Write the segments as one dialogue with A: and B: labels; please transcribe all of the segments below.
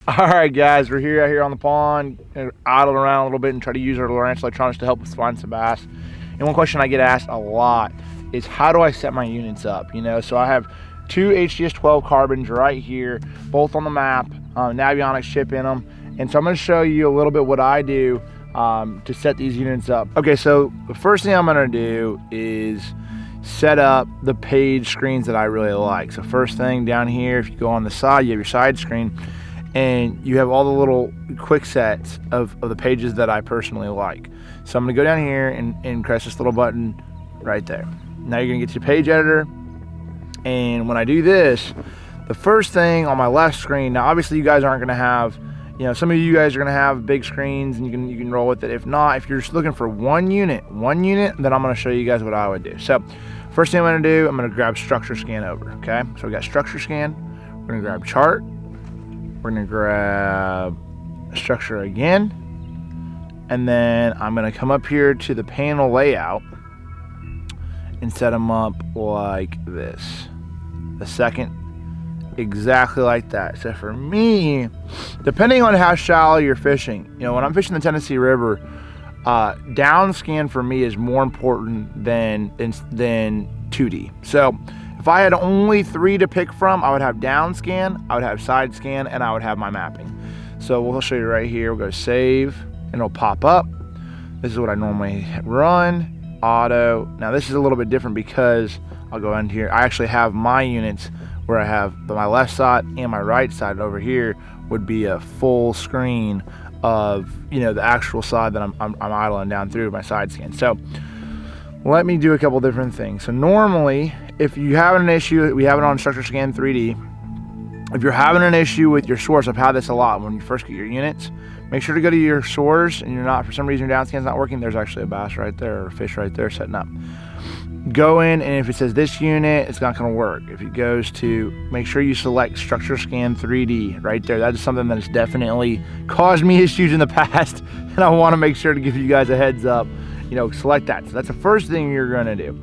A: Alright guys, we're out here on the pond, idling around a little bit and try to use our Lowrance electronics to help us find some bass. And one question I get asked a lot is, how do I set my units up? So I have two HGS-12 carbons right here, both on the map, Navionics chip in them. And so I'm going to show you a little bit what I do to set these units up. Okay, so the first thing I'm going to do is set up the page screens that I really like. So first thing down here, if you go on the side, you have your side screen. And you have all the little quick sets of the pages that I personally like. So I'm going to go down here and press this little button right there. Now you're going to get to page editor. And when I do this, the first thing on my left screen, now obviously you guys aren't going to have, some of you guys are going to have big screens and you can roll with it. If not, if you're just looking for one unit, then I'm going to show you guys what I would do. So first thing I'm going to do, I'm going to grab structure scan over. Okay, so we got structure scan. We're going to grab chart. We're going to grab structure again, and then I'm going to come up here to the panel layout and set them up like this. The second, exactly like that. So for me, depending on how shallow you're fishing, when I'm fishing the Tennessee River, down scan for me is more important than 2D. So if I had only 3 to pick from, I would have down scan, I would have side scan, and I would have my mapping. So we'll show you right here. We'll go save, and it'll pop up. This is what I normally run, auto. Now this is a little bit different because I'll go in here. I actually have my units where I have my left side and my right side. Over here would be a full screen of the actual side that I'm idling down through my side scan. So let me do a couple different things. So normally, if you have an issue, we have it on Structure Scan 3D. If you're having an issue with your source, I've had this a lot when you first get your units, make sure to go to your source and for some reason your down scan's not working. There's actually a bass right there or a fish right there setting up. Go in, and if it says this unit, it's not going to work. If it goes to, make sure you select Structure Scan 3D right there. That is something that has definitely caused me issues in the past, and I want to make sure to give you guys a heads up. Select that. So that's the first thing you're going to do.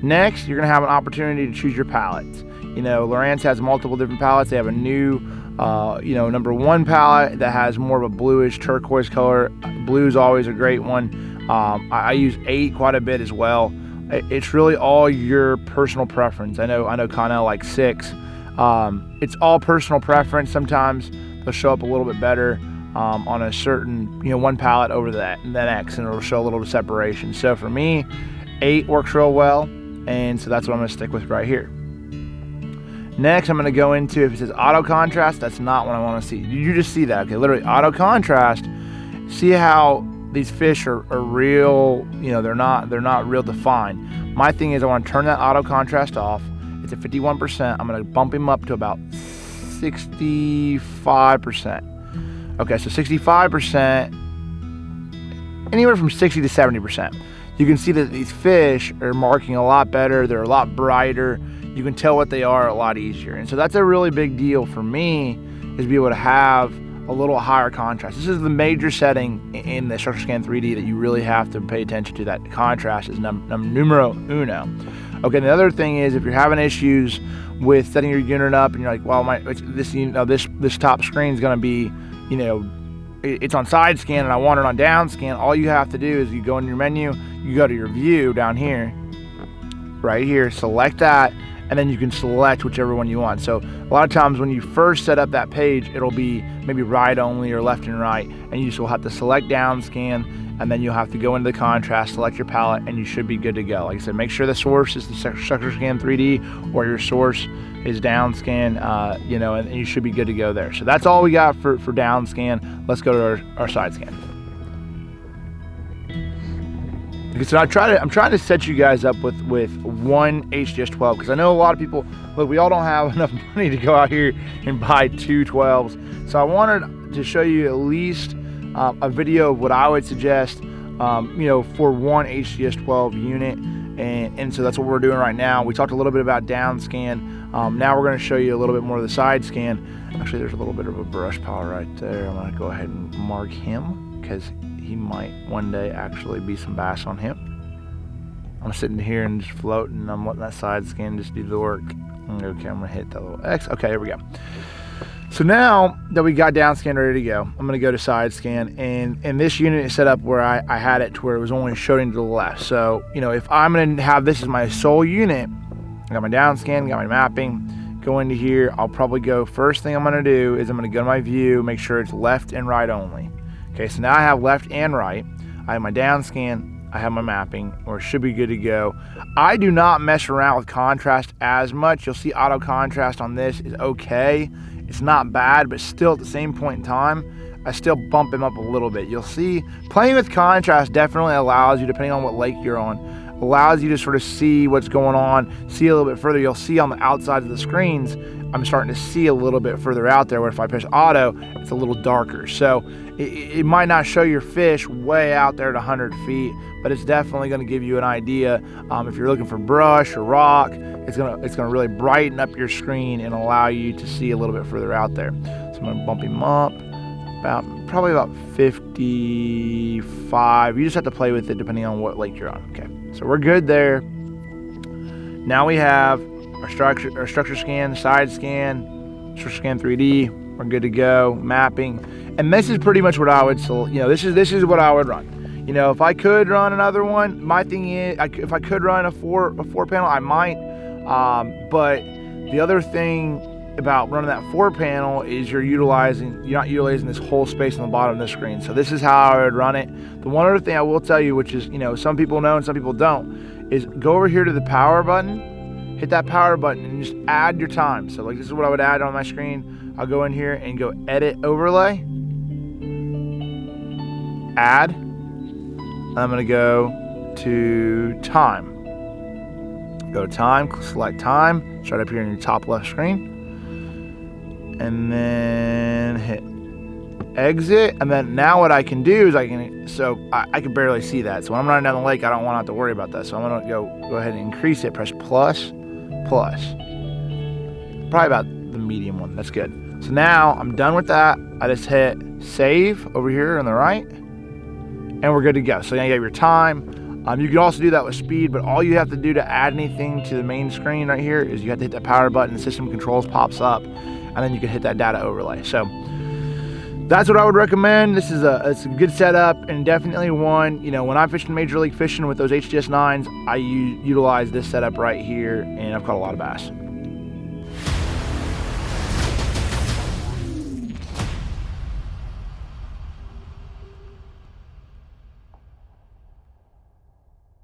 A: Next, you're going to have an opportunity to choose your palettes. Lowrance has multiple different palettes. They have a new, number 1 palette that has more of a bluish turquoise color. Blue is always a great one. I use 8 quite a bit as well. It's really all your personal preference. I know Connell likes 6. It's all personal preference. Sometimes they'll show up a little bit better on a certain, one palette over the next, and it'll show a little separation. So for me, 8 works real well, and so that's what I'm going to stick with right here. Next, I'm going to go into, if it says auto contrast, that's not what I want to see. You just see that, okay? Literally auto contrast. See how these fish are real, they're not real defined. My thing is, I want to turn that auto contrast off. It's at 51%. I'm going to bump him up to about 65%. Okay, so 65%, anywhere from 60 to 70%. You can see that these fish are marking a lot better. They're a lot brighter. You can tell what they are a lot easier. And so that's a really big deal for me, is to be able to have a little higher contrast. This is the major setting in the Structure Scan 3D that you really have to pay attention to. That contrast is numero uno. Okay, the other thing is, if you're having issues with setting your unit up and you're like, well, this top screen is going to be, it's on side scan and I want it on down scan, all you have to do is you go in your menu, you go to your view down here, right here, select that, and then you can select whichever one you want. So a lot of times when you first set up that page, it'll be maybe right only or left and right, and you just will have to select down scan, and then you'll have to go into the contrast, select your palette, and you should be good to go. Like I said, make sure the source is the Structure Scan 3D or your source is down scan, and you should be good to go there. So that's all we got for down scan. Let's go to our side scan. So I'm trying to set you guys up with one HGS-12, because I know a lot of people, look, we all don't have enough money to go out here and buy 2 12s. So I wanted to show you at least a video of what I would suggest, for one HGS-12 unit. And so that's what we're doing right now. We talked a little bit about down scan. Now we're going to show you a little bit more of the side scan. Actually, there's a little bit of a brush pile right there. I'm going to go ahead and mark him, because he might one day actually be some bass on him. I'm sitting here and just floating, and I'm letting that side scan just do the work. Okay, I'm gonna hit that little X. Okay, here we go. So now that we got down scan ready to go, I'm going to go to side scan, and this unit is set up where I had it to where it was only showing to the left. So, you know, if I'm going to have this as my sole unit, I got my down scan, got my mapping, go into here, I'll probably go, first thing I'm going to do is I'm going to go to my view, make sure it's left and right only. Okay, so now I have left and right. I have my down scan, I have my mapping, or it should be good to go. I do not mess around with contrast as much. You'll see auto contrast on this is okay. It's not bad, but still at the same point in time, I still bump him up a little bit. You'll see playing with contrast definitely allows you, depending on what lake you're on, allows you to sort of see what's going on, see a little bit further. You'll see on the outside of the screens, I'm starting to see a little bit further out there, where if I push auto, it's a little darker. So it might not show your fish way out there at 100 feet, but it's definitely going to give you an idea. If you're looking for brush or rock, it's gonna really brighten up your screen and allow you to see a little bit further out there. So I'm going to bump him up probably about 55. You just have to play with it depending on what lake you're on. Okay, so we're good there. Now we have our structure scan, side scan, structure scan 3D. We're good to go. Mapping, and this is pretty much what I would. So, you know, this is what I would run. You know, if I could run another one, my thing is, if I could run a four panel, I might. But the other thing about running that 4 panel is you're not utilizing this whole space on the bottom of the screen. So this is how I would run it. The one other thing I will tell you, which is, you know, some people know and some people don't, is go over here to the power button, hit that power button, and just add your time. So like, this is what I would add on my screen. I'll go in here and go edit overlay, add, and I'm gonna go to time. Go to time, select time, start up here in your top left screen, and then hit exit. And then now what I can do is I can barely see that. So when I'm running down the lake, I don't want to have to worry about that. So I'm gonna go ahead and increase it, press plus, probably about the medium one. That's good. So now I'm done with that. I just hit save over here on the right, and we're good to go. So now you have your time. You can also do that with speed, but all you have to do to add anything to the main screen right here is you have to hit that power button, the system controls pops up, and then you can hit that data overlay. So that's what I would recommend. It's a good setup, and definitely one, you know, when I'm fishing Major League Fishing with those HDS 9s, I utilize this setup right here, and I've caught a lot of bass.